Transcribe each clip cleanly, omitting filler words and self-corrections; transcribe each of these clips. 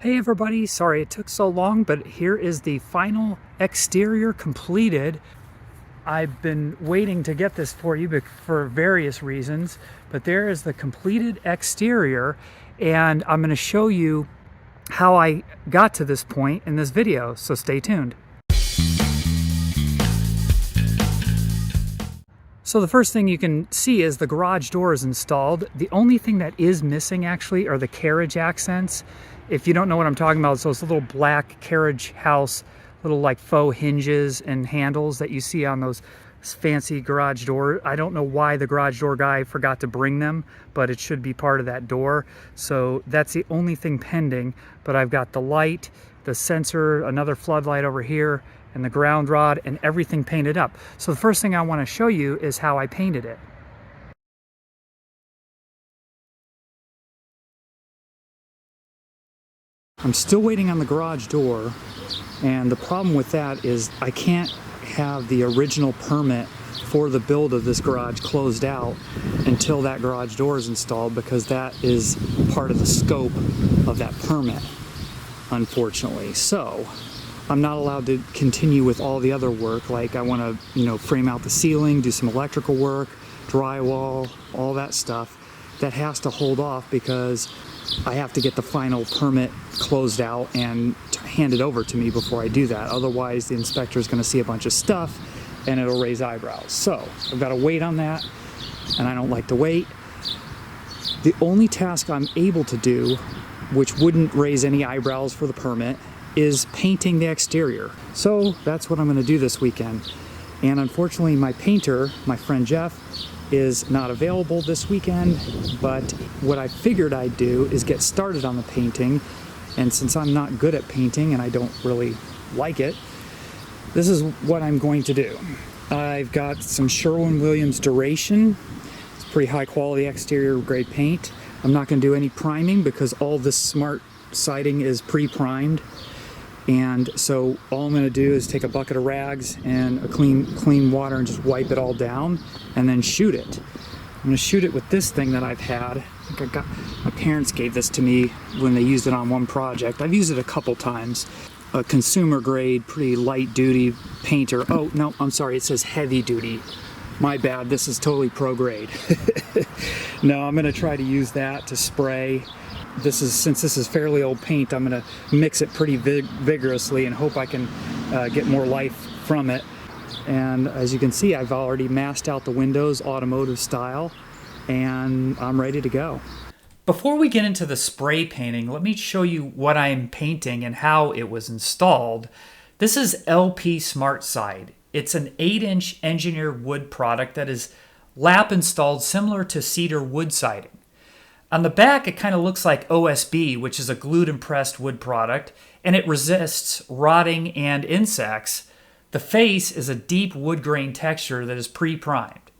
Hey everybody, sorry it took so long, but here is the final exterior completed. I've been waiting to get this for you for various reasons, but there is the completed exterior, and I'm going to show you how I got to this point in this video, so stay tuned. So the first thing you can see is the garage door is installed. The only thing that is missing actually are the carriage accents. If you don't know what I'm talking about, it's those little black carriage house, little like faux hinges and handles that you see on those fancy garage door. I don't know why the garage door guy forgot to bring them, but it should be part of that door. So that's the only thing pending, but I've got the light, the sensor, another floodlight over here, and the ground rod and everything painted up. So the first thing I want to show you is how I painted it. I'm still waiting on the garage door, and the problem with that is I can't have the original permit for the build of this garage closed out until that garage door is installed, because that is part of the scope of that permit, unfortunately. So I'm not allowed to continue with all the other work. Like I want to, frame out the ceiling, do some electrical work, drywall, all that stuff. That has to hold off because I have to get the final permit closed out and handed over to me before I do that. Otherwise, the inspector is going to see a bunch of stuff and it'll raise eyebrows. So I've got to wait on that, and I don't like to wait. The only task I'm able to do, which wouldn't raise any eyebrows for the permit, is painting the exterior. So that's what I'm going to do this weekend. And unfortunately, my painter, my friend Jeff, is not available this weekend, but what I figured I'd do is get started on the painting. And since I'm not good at painting and I don't really like it, this is what I'm going to do. I've got some Sherwin-Williams Duration. It's pretty high quality exterior grade paint. I'm not going to do any priming because all this smart siding is pre-primed. And so all I'm going to do is take a bucket of rags and a clean water and just wipe it all down and then shoot it. I'm going to shoot it with this thing that I've had. I think my parents gave this to me when they used it on one project. I've used it a couple times. A consumer grade, pretty light duty painter. Oh, no, I'm sorry, it says heavy duty. My bad, this is totally pro grade. No, I'm going to try to use that to spray. Since this is fairly old paint, I'm going to mix it pretty vigorously and hope I can get more life from it. And as you can see, I've already masked out the windows automotive style, and I'm ready to go. Before we get into the spray painting, let me show you what I'm painting and how it was installed. This is LP Smart Side. It's an 8-inch engineered wood product that is lap installed similar to cedar wood siding. On the back, it kind of looks like OSB, which is a glued and pressed wood product, and it resists rotting and insects. The face is a deep wood grain texture that is pre-primed.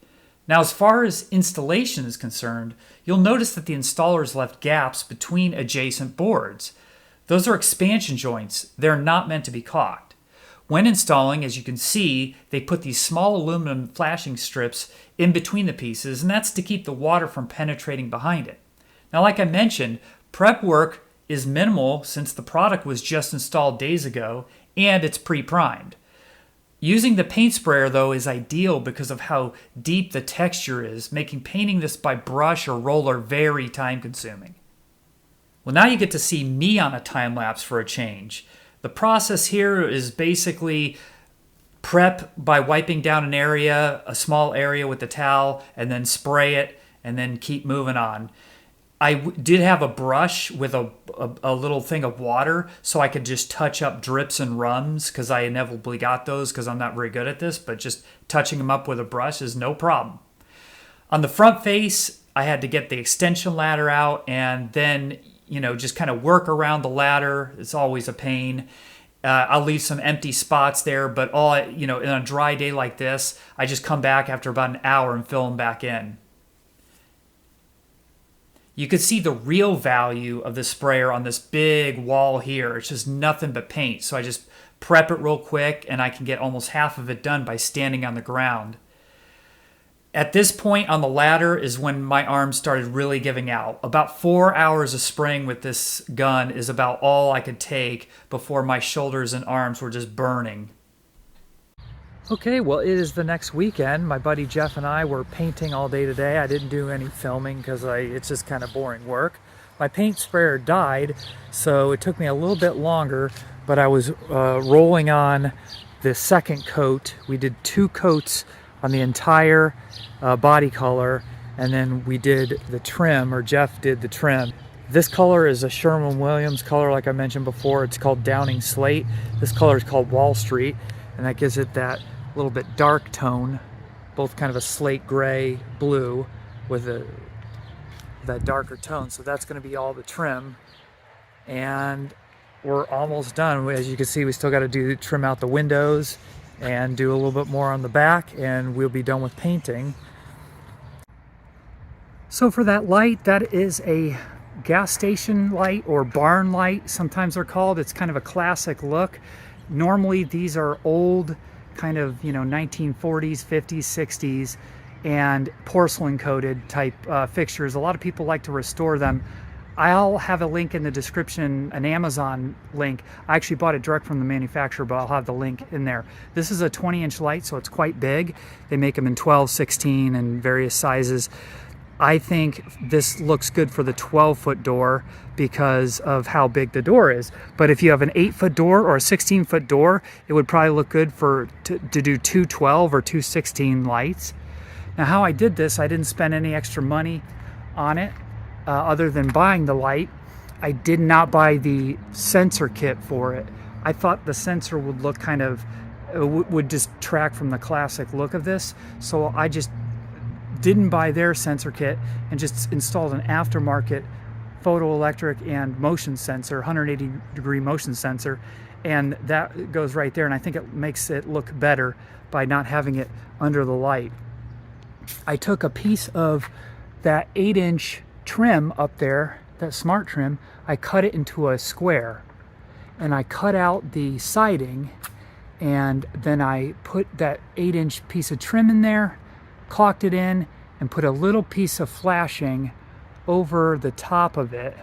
Now, as far as installation is concerned, you'll notice that the installers left gaps between adjacent boards. Those are expansion joints. They're not meant to be caulked. When installing, as you can see, they put these small aluminum flashing strips in between the pieces, and that's to keep the water from penetrating behind it. Now, like I mentioned, prep work is minimal since the product was just installed days ago and it's pre-primed. Using the paint sprayer, though, is ideal because of how deep the texture is, making painting this by brush or roller very time-consuming. Well, now you get to see me on a time-lapse for a change. The process here is basically prep by wiping down an area, a small area with the towel, and then spray it, and then keep moving on. I did have a brush with a little thing of water so I could just touch up drips and runs, because I inevitably got those because I'm not very good at this, but just touching them up with a brush is no problem. On the front face, I had to get the extension ladder out and then, just kind of work around the ladder. It's always a pain. I'll leave some empty spots there, but in a dry day like this, I just come back after about an hour and fill them back in. You can see the real value of the sprayer on this big wall here. It's just nothing but paint. So I just prep it real quick and I can get almost half of it done by standing on the ground. At this point on the ladder is when my arms started really giving out. About 4 hours of spraying with this gun is about all I could take before my shoulders and arms were just burning. Okay, well, it is the next weekend. My buddy Jeff and I were painting all day today. I didn't do any filming because it's just kind of boring work. My paint sprayer died, so it took me a little bit longer, but I was rolling on the second coat. We did 2 coats on the entire body color, and then we did the trim, or Jeff did the trim. This color is a Sherwin-Williams color, like I mentioned before. It's called Downing Slate. This color is called Wall Street, and that gives it that little bit dark tone, both kind of a slate gray blue with that darker tone. So that's going to be all the trim, and we're almost done. As you can see, we still got to trim out the windows and do a little bit more on the back, and we'll be done with painting. So for that light, that is a gas station light, or barn light sometimes they're called. It's kind of a classic look. Normally these are old, kind of 1940s, 50s, 60s, and porcelain coated type fixtures. A lot of people like to restore them. I'll have a link in the description, an Amazon link. I actually bought it direct from the manufacturer, but I'll have the link in there. This is a 20-inch light, so it's quite big. They make them in 12, 16, and various sizes. I think this looks good for the 12-foot door because of how big the door is. But if you have an 8-foot door or a 16-foot door, it would probably look good to do 2 12 or 2 16 lights. Now, how I did this, I didn't spend any extra money on it. Other than buying the light. I did not buy the sensor kit for it. I thought the sensor would look kind of, would distract from the classic look of this. So I just didn't buy their sensor kit and just installed an aftermarket photoelectric and motion sensor, 180-degree motion sensor. And that goes right there. And I think it makes it look better by not having it under the light. I took a piece of that 8-inch trim up there, that smart trim. I cut it into a square, and I cut out the siding, and then I put that 8-inch piece of trim in there, caulked it in, and put a little piece of flashing over the top of it.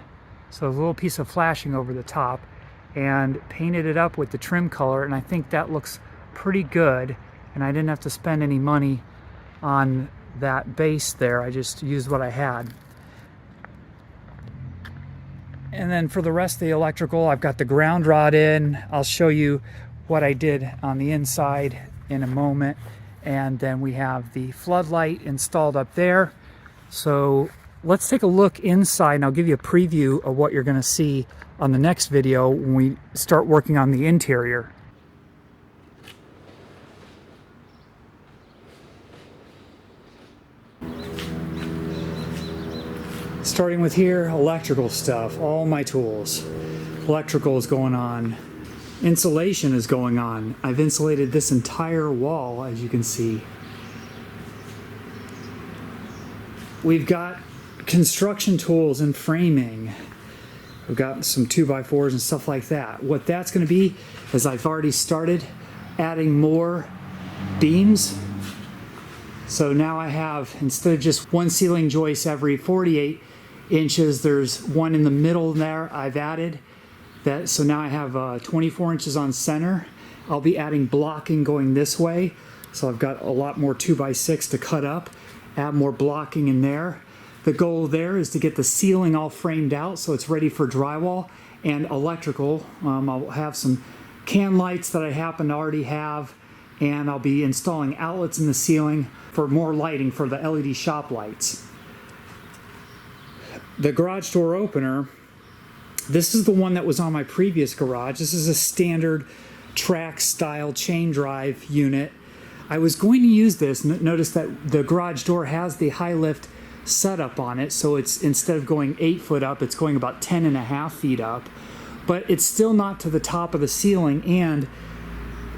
So a little piece of flashing over the top, and painted it up with the trim color, and I think that looks pretty good. And I didn't have to spend any money on that base there. I just used what I had. And then for the rest of the electrical, I've got the ground rod in. I'll show you what I did on the inside in a moment. And then we have the floodlight installed up there. So let's take a look inside, and I'll give you a preview of what you're going to see on the next video when we start working on the interior. Starting with here, electrical stuff, all my tools. Electrical is going on. Insulation is going on. I've insulated this entire wall, as you can see. We've got construction tools and framing. We've got some 2x4s and stuff like that. What that's going to be is I've already started adding more beams. So now I have, instead of just one ceiling joist every 48 inches, there's one in the middle there I've added. That, so now I have 24 inches on center. I'll be adding blocking going this way. So I've got a lot more 2x6 to cut up, add more blocking in there. The goal there is to get the ceiling all framed out so it's ready for drywall and electrical. I'll have some can lights that I happen to already have, and I'll be installing outlets in the ceiling for more lighting for the LED shop lights. The garage door opener, this is the one that was on my previous garage. This is a standard track style chain drive unit. I was going to use this. Notice that the garage door has the high lift setup on it, so it's, instead of going 8 foot up, it's going about 10.5 feet up, but it's still not to the top of the ceiling. And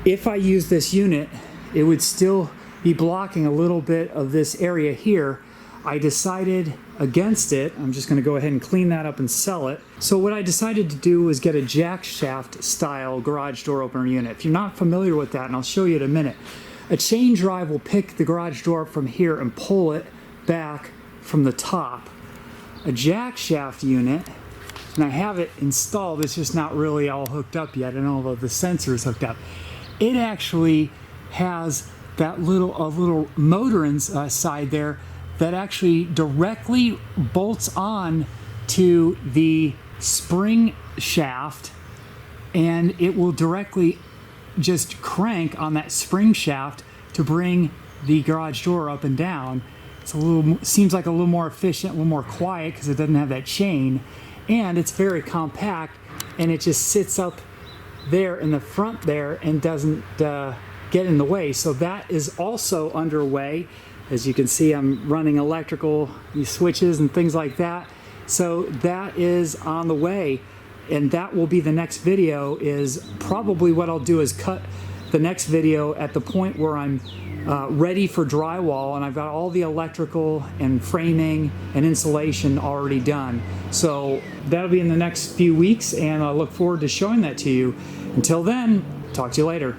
if I use this unit, it would still be blocking a little bit of this area here. I decided against it. I'm just going to go ahead and clean that up and sell it. So what I decided to do was get a jack shaft style garage door opener unit. If you're not familiar with that, and I'll show you in a minute, a chain drive will pick the garage door up from here and pull it back from the top. A jack shaft unit, and I have it installed, it's just not really all hooked up yet, and all of the sensors hooked up. It actually has that little motor inside there that actually directly bolts on to the spring shaft, and it will directly just crank on that spring shaft to bring the garage door up and down. It's seems like a little more efficient, a little more quiet because it doesn't have that chain, and it's very compact, and it just sits up there in the front there and doesn't get in the way. So that is also underway. As you can see, I'm running electrical switches and things like that. So that is on the way, and that will be the next video. Is probably what I'll do is cut the next video at the point where I'm ready for drywall, and I've got all the electrical and framing and insulation already done. So that'll be in the next few weeks, and I look forward to showing that to you. Until then, talk to you later.